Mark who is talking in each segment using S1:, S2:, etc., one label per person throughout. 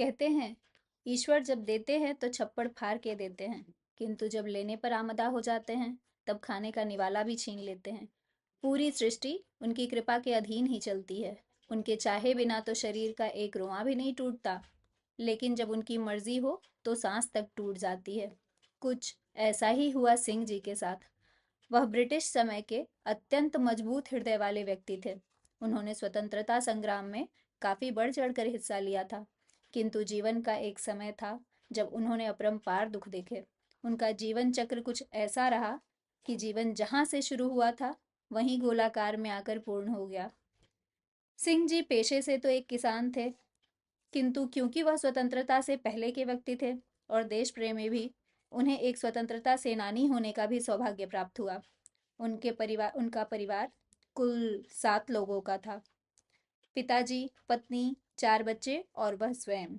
S1: कहते हैं, ईश्वर जब देते हैं तो छप्पड़ फाड़ के देते हैं, किंतु जब लेने पर आमदा हो जाते हैं, तब खाने का निवाला भी छीन लेते हैं। पूरी सृष्टि उनकी कृपा के अधीन ही चलती है। उनके चाहे बिना तो शरीर का एक रोंवा भी नहीं टूटता, लेकिन जब उनकी मर्जी हो तो सांस तक टूट जाती है। कुछ ऐसा ही हुआ सिंह जी के साथ। वह ब्रिटिश समय के अत्यंत मजबूत हृदय वाले व्यक्ति थे। उन्होंने स्वतंत्रता संग्राम में काफी बढ़ चढ़कर हिस्सा लिया था, किंतु जीवन का एक समय था जब उन्होंने अपरंपार दुख देखे। उनका जीवन चक्र कुछ ऐसा रहा कि जीवन जहां से शुरू हुआ था वहीं गोलाकार में आकर पूर्ण हो गया। सिंह जी पेशे से तो एक किसान थे, किंतु क्योंकि वह स्वतंत्रता से पहले के व्यक्ति थे और देश प्रेमी भी, उन्हें एक स्वतंत्रता सेनानी होने का भी सौभाग्य प्राप्त हुआ। उनका परिवार कुल 7 लोगों का था। पिताजी, पत्नी, 4 बच्चे और वह स्वयं।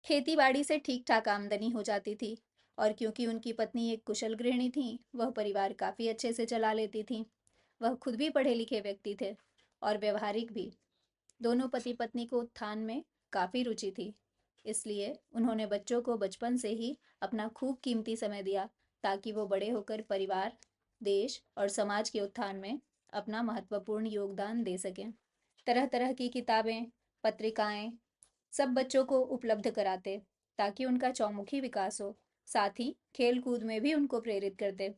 S1: खेती बाड़ी से ठीक ठाक आमदनी हो जाती थी, और क्योंकि उनकी पत्नी एक कुशल गृहिणी थी, वह परिवार काफी अच्छे से चला लेती थी। वह खुद भी पढ़े लिखे व्यक्ति थे और व्यवहारिक भी। दोनों पति पत्नी को उत्थान में काफी रुचि थी, इसलिए उन्होंने बच्चों को बचपन से ही अपना खूब कीमती समय दिया, ताकि वो बड़े होकर परिवार, देश और समाज के उत्थान में अपना महत्वपूर्ण योगदान दे सकें। तरह तरह की किताबें, पत्रिकाएं सब बच्चों को उपलब्ध कराते, ताकि उनका चौमुखी विकास हो। साथ ही खेल कूद में भी उनको प्रेरित करते।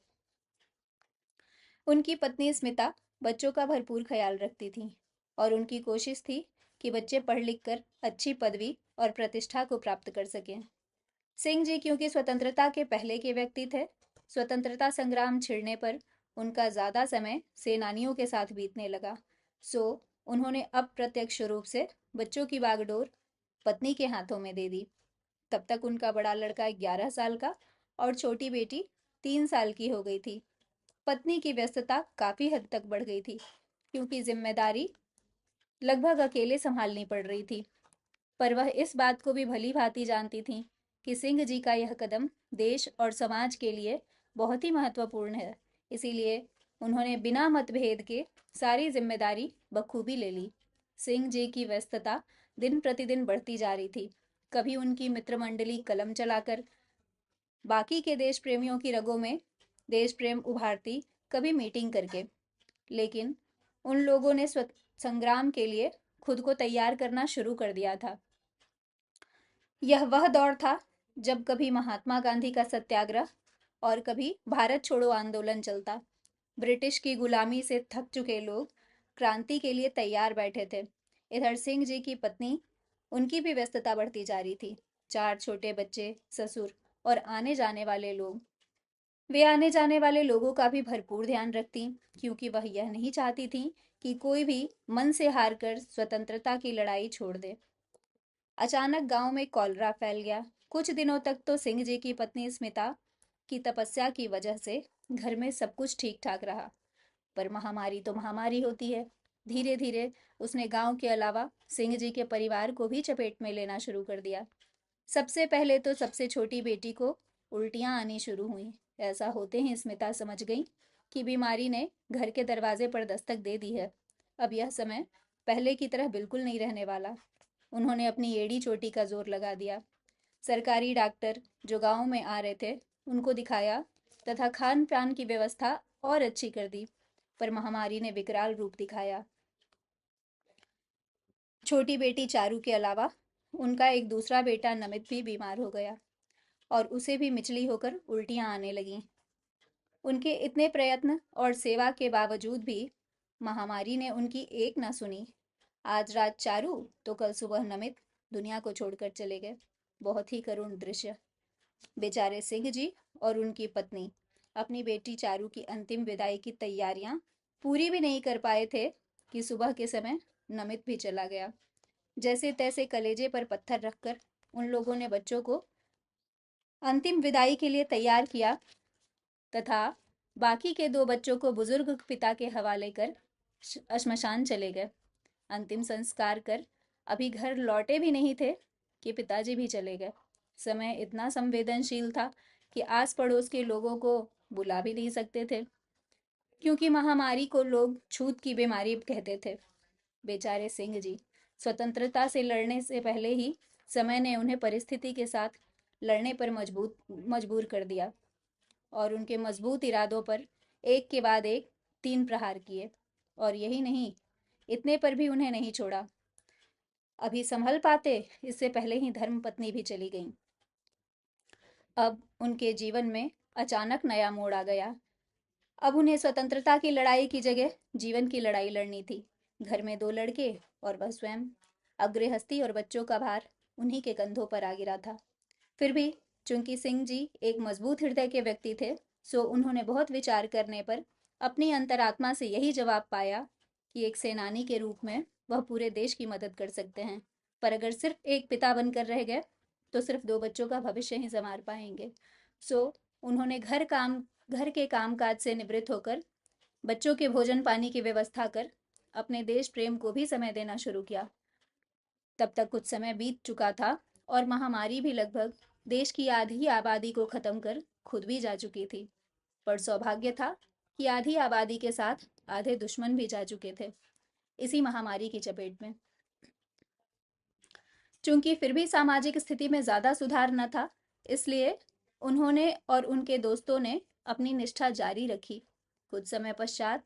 S1: उनकी पत्नी स्मिता बच्चों का भरपूर ख्याल रखती थी, और उनकी कोशिश थी कि बच्चे पढ़ लिख कर अच्छी पदवी और प्रतिष्ठा को प्राप्त कर सकें। सिंह जी क्योंकि स्वतंत्रता के पहले के व्यक्ति थे, स्वतंत्रता संग्राम छिड़ने पर उनका ज्यादा समय सेनानियों के साथ बीतने लगा। सो उन्होंने अप्रत्यक्ष रूप से बच्चों की बागडोर पत्नी के हाथों में दे दी। तब तक उनका बड़ा लड़का 11 साल का और छोटी बेटी 3 साल की हो गई थी। पत्नी की व्यस्तता काफी हद तक बढ़ गई थी, क्योंकि जिम्मेदारी लगभग अकेले संभालनी पड़ रही थी। पर वह इस बात को भी भली भांति जानती थीं कि सिंह जी का यह कदम देश और समाज के लिए बहुत ही महत्वपूर्ण है। इसीलिए उन्होंने बिना मतभेद के सारी जिम्मेदारी बखूबी ले ली। सिंह जी की व्यस्तता दिन प्रतिदिन बढ़ती जा रही थी। कभी उनकी मित्र मंडली कलम चलाकर बाकी के देश प्रेमियों की रगों में देश प्रेम उभारती, कभी मीटिंग करके। लेकिन उन लोगों ने संग्राम के लिए खुद को तैयार करना शुरू कर दिया था। यह वह दौर था जब कभी महात्मा गांधी का सत्याग्रह और कभी भारत छोड़ो आंदोलन चलता। ब्रिटिश की गुलामी से थक चुके लोग क्रांति के लिए तैयार बैठे थे। इधर सिंह जी की पत्नी, उनकी भी व्यस्तता बढ़ती जा रही थी। 4 छोटे बच्चे, ससुर और आने जाने वाले लोग। वे आने जाने वाले लोगों का भी भरपूर ध्यान रखती, क्योंकि वह यह नहीं चाहती थी कि कोई भी मन से हार कर स्वतंत्रता की लड़ाई छोड़ दे। अचानक गांव में कॉलरा फैल गया। कुछ दिनों तक तो सिंह जी की पत्नी स्मिता की तपस्या की वजह से घर में सब कुछ ठीक ठाक रहा, पर महामारी तो महामारी होती है। धीरे धीरे उसने गांव के अलावा सिंह जी के परिवार को भी चपेट में लेना शुरू कर दिया। सबसे पहले तो सबसे छोटी बेटी को उल्टियां आनी शुरू हुई। ऐसा होते ही स्मिता समझ गई कि बीमारी ने घर के दरवाजे पर दस्तक दे दी है। अब यह समय पहले की तरह बिल्कुल नहीं रहने वाला। उन्होंने अपनी एड़ी चोटी का जोर लगा दिया। सरकारी डॉक्टर जो गांव में आ रहे थे, उनको दिखाया तथा खान पान की व्यवस्था और अच्छी कर दी। पर महामारी ने विकराल रूप दिखाया। छोटी बेटी चारू के अलावा उनका एक दूसरा बेटा नमित भी बीमार हो गया, और उसे भी मिचली होकर उल्टियां आने लगीं। उनके इतने प्रयत्न और सेवा के बावजूद भी महामारी ने उनकी एक ना सुनी। आज रात चारू तो कल सुबह नमित दुनिया को छोड़कर चले गए। बहुत ही करुण दृश्य। बेचारे सिंह जी और उनकी पत्नी अपनी बेटी चारू की अंतिम विदाई की तैयारियां पूरी भी नहीं कर पाए थे कि सुबह के समय नमित भी चला गया। जैसे तैसे कलेजे पर पत्थर रखकर उन लोगों ने बच्चों को अंतिम विदाई के लिए तैयार किया, तथा बाकी के 2 बच्चों को बुजुर्ग पिता के हवाले कर श्मशान चले गए। अंतिम संस्कार कर अभी घर लौटे भी नहीं थे कि पिताजी भी चले गए। समय इतना संवेदनशील था कि आस पड़ोस के लोगों को बुला भी नहीं सकते थे, क्योंकि महामारी को लोग छूत की बीमारी कहते थे। बेचारे सिंह जी स्वतंत्रता से लड़ने से पहले ही समय ने उन्हें परिस्थिति के साथ लड़ने पर मजबूर कर दिया और उनके मजबूत इरादों पर एक के बाद एक 3 प्रहार किए। और यही नहीं, इतने पर भी उन्हें नहीं छोड़ा। अभी संभल पाते, इससे पहले ही धर्मपत्नी भी चली गईं। अब उनके जीवन में अचानक नया मोड़ आ गया। अब उन्हें स्वतंत्रता की लड़ाई की जगह जीवन की लड़ाई लड़नी थी। घर में 2 लड़के और वह स्वयं। अब गृहस्थी और बच्चों का भार उन्हीं के कंधों पर आ गिरा था। फिर भी चूंकि सिंह जी एक मजबूत हृदय के व्यक्ति थे, सो उन्होंने बहुत विचार करने पर अपनी अंतरात्मा से यही जवाब पाया कि एक सेनानी के रूप में वह पूरे देश की मदद कर सकते हैं, पर अगर सिर्फ एक पिता बनकर रह गए तो सिर्फ 2 बच्चों का भविष्य ही संवार पाएंगे। सो उन्होंने घर के कामकाज से निवृत्त होकर बच्चों के भोजन पानी की व्यवस्था कर अपने देश प्रेम को भी समय देना शुरू किया। तब तक कुछ समय बीत चुका था और महामारी भी लगभग देश की आधी आबादी को खत्म कर खुद भी जा चुकी थी। पर सौभाग्य था कि आधी आबादी के साथ आधे दुश्मन भी जा चुके थे इसी महामारी की चपेट में। चूंकि फिर भी सामाजिक स्थिति में ज्यादा सुधार न था, इसलिए उन्होंने और उनके दोस्तों ने अपनी निष्ठा जारी रखी। कुछ समय पश्चात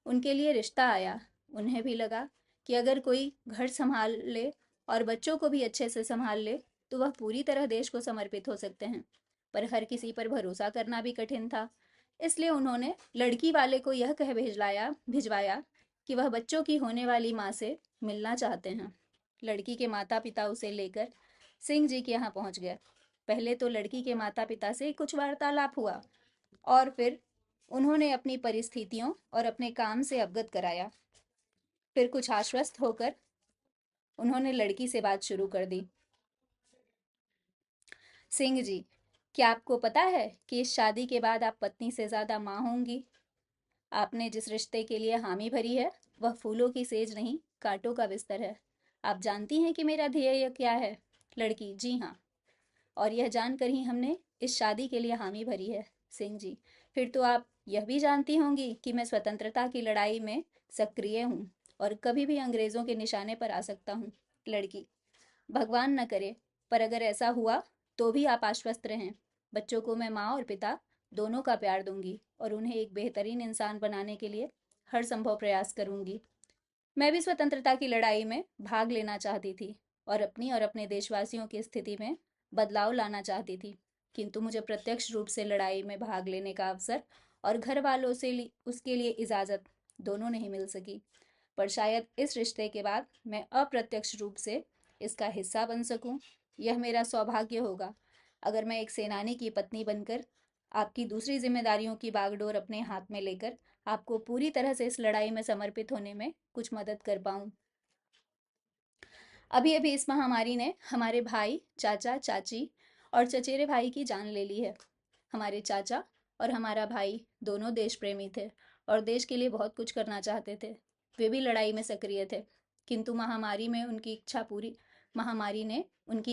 S1: उनके लिए रिश्ता आया। उन्हें भी लगा कि अगर कोई घर संभाल ले और बच्चों को भी अच्छे से संभाल ले तो वह पूरी तरह देश को समर्पित हो सकते हैं। पर हर किसी पर भरोसा करना भी कठिन था। इसलिए उन्होंने लड़की वाले को यह कह भिजवाया कि वह बच्चों की होने वाली माँ से मिलना चाहते हैं। लड़की के माता पिता उसे लेकर सिंह जी के यहाँ पहुंच गए। पहले तो लड़की के माता पिता से कुछ वार्तालाप हुआ और फिर उन्होंने अपनी परिस्थितियों और अपने काम से अवगत कराया। फिर कुछ आश्वस्त होकर उन्होंने लड़की से बात शुरू कर दी। सिंह जी, क्या आपको पता है कि इस शादी के बाद आप पत्नी से ज्यादा माँ होंगी? आपने जिस रिश्ते के लिए हामी भरी है वह फूलों की सेज नहीं, कांटों का बिस्तर है। आप जानती हैं कि मेरा ध्येय क्या है? लड़की, जी हाँ। और यह जानकर ही हमने इस शादी के लिए हामी भरी है। सिंह जी, फिर तो आप यह भी जानती होंगी कि मैं स्वतंत्रता की लड़ाई में सक्रिय हूँ और कभी भी अंग्रेजों के निशाने पर आ सकता हूँ। लड़की, भगवान न करे, पर अगर ऐसा हुआ तो भी आप आश्वस्त रहें। बच्चों को मैं माँ और पिता दोनों का प्यार दूंगी और उन्हें एक बेहतरीन इंसान बनाने के लिए हर संभव प्रयास करूंगी। मैं भी स्वतंत्रता की लड़ाई में भाग लेना चाहती थी और अपनी और अपने देशवासियों की स्थिति में बदलाव लाना चाहती थी, किंतु मुझे प्रत्यक्ष रूप से लड़ाई में भाग लेने का अवसर और घर वालों से उसके लिए इजाज़त दोनों नहीं मिल सकी। पर शायद इस रिश्ते के बाद मैं अप्रत्यक्ष रूप से इसका हिस्सा बन सकूं। यह मेरा सौभाग्य होगा अगर मैं एक सेनानी की पत्नी बनकर आपकी दूसरी जिम्मेदारियों की बागडोर अपने हाथ में लेकर आपको पूरी तरह से इस लड़ाई में समर्पित होने में कुछ मदद कर पाऊं। अभी अभी इस महामारी ने हमारे भाई, चाचा, चाची और चचेरे भाई की जान ले ली है। हमारे चाचा और हमारा भाई दोनों देश प्रेमी थे और देश के लिए बहुत कुछ करना चाहते थे। वे भी लड़ाई में सक्रिय थे, किंतु महामारी ने उनकी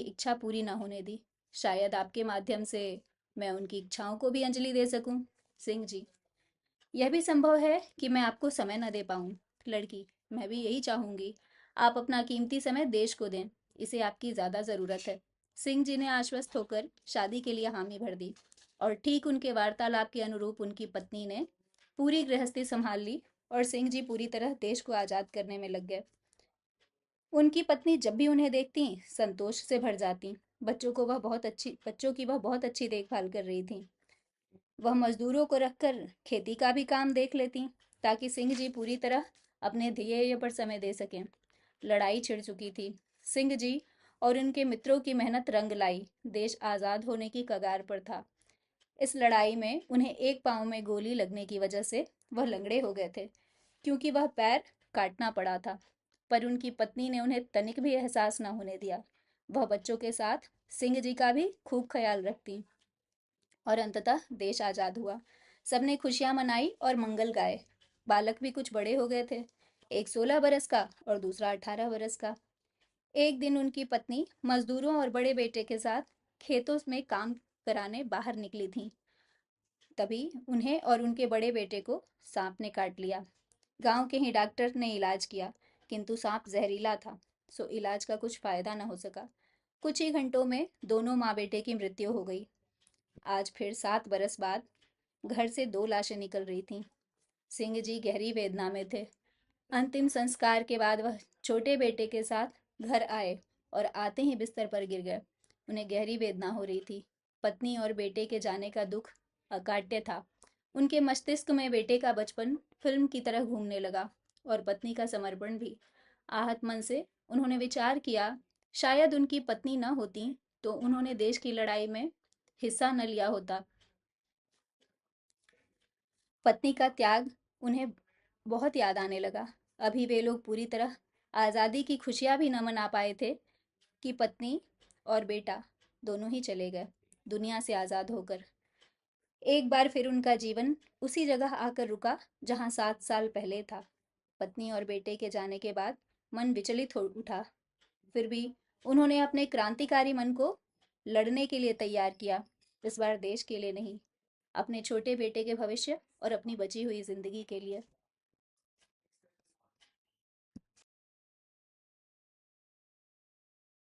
S1: इच्छा पूरी ना होने दी। शायद आपके माध्यम से मैं उनकी इच्छाओं को भी अंजलि दे सकूं। सिंह जी, यह भी संभव है कि मैं आपको समय न दे पाऊं। लड़की, मैं भी यही चाहूंगी। आप अपना कीमती समय देश को दें, इसे आपकी ज्यादा जरूरत है। सिंह जी ने आश्वस्त होकर शादी के लिए हामी भर दी और ठीक उनके वार्तालाप के अनुरूप उनकी पत्नी ने पूरी गृहस्थी संभाल ली और सिंह जी पूरी तरह देश को आजाद करने में लग गए। उनकी पत्नी जब भी उन्हें देखती संतोष से भर जाती। बच्चों की वह बहुत अच्छी देखभाल कर रही थी। वह मजदूरों को रखकर खेती का भी काम देख लेती ताकि सिंह जी पूरी तरह अपने ध्येय पर समय दे सकें। लड़ाई छिड़ चुकी थी। सिंह जी और उनके मित्रों की मेहनत रंग लाई। देश आजाद होने की कगार पर था। इस लड़ाई में उन्हें एक पांव में गोली लगने की वजह से वह लंगड़े हो गए थे, क्योंकि वह पैर काटना पड़ा था। पर उनकी पत्नी ने उन्हें तनिक भी एहसास न होने दिया। वह बच्चों के साथ सिंह जी का भी खूब ख्याल रखती और अंततः देश आजाद हुआ। सबने खुशियां मनाई और मंगल गाए। बालक भी कुछ बड़े हो गए थे, एक 16 बरस का और दूसरा 18 बरस का। एक दिन उनकी पत्नी मजदूरों और बड़े बेटे के साथ खेतों में काम कराने बाहर निकली थीं। तभी उन्हें और उनके बड़े बेटे को सांप ने काट लिया। गांव के ही डॉक्टर ने इलाज किया, किंतु सांप जहरीला था, सो इलाज का कुछ फायदा न हो सका। कुछ ही घंटों में दोनों माँ बेटे की मृत्यु हो गई। आज फिर 7 बरस बाद घर से दो लाशें निकल रही थीं। सिंह जी गहरी वेदना में थे। अंतिम संस्कार के बाद वह छोटे बेटे के साथ घर आए और आते ही बिस्तर पर गिर गए। उन्हें गहरी वेदना हो रही थी। पत्नी और बेटे के जाने का दुख अकाट्य था। उनके मस्तिष्क में बेटे का बचपन फिल्म की तरह घूमने लगा और पत्नी का समर्पण भी। आहत मन से उन्होंने विचार किया, शायद उनकी पत्नी न होती तो उन्होंने देश की लड़ाई में हिस्सा न लिया होता। पत्नी का त्याग उन्हें बहुत याद आने लगा। अभी वे लोग पूरी तरह आज़ादी की खुशियां भी न मना पाए थे कि पत्नी और बेटा दोनों ही चले गए दुनिया से आज़ाद होकर। एक बार फिर उनका जीवन उसी जगह आकर रुका जहां 7 साल पहले था। पत्नी और बेटे के जाने के बाद मन विचलित हो उठा। फिर भी उन्होंने अपने क्रांतिकारी मन को लड़ने के लिए तैयार किया। इस बार देश के लिए नहीं, अपने छोटे बेटे के भविष्य और अपनी बची हुई जिंदगी के लिए।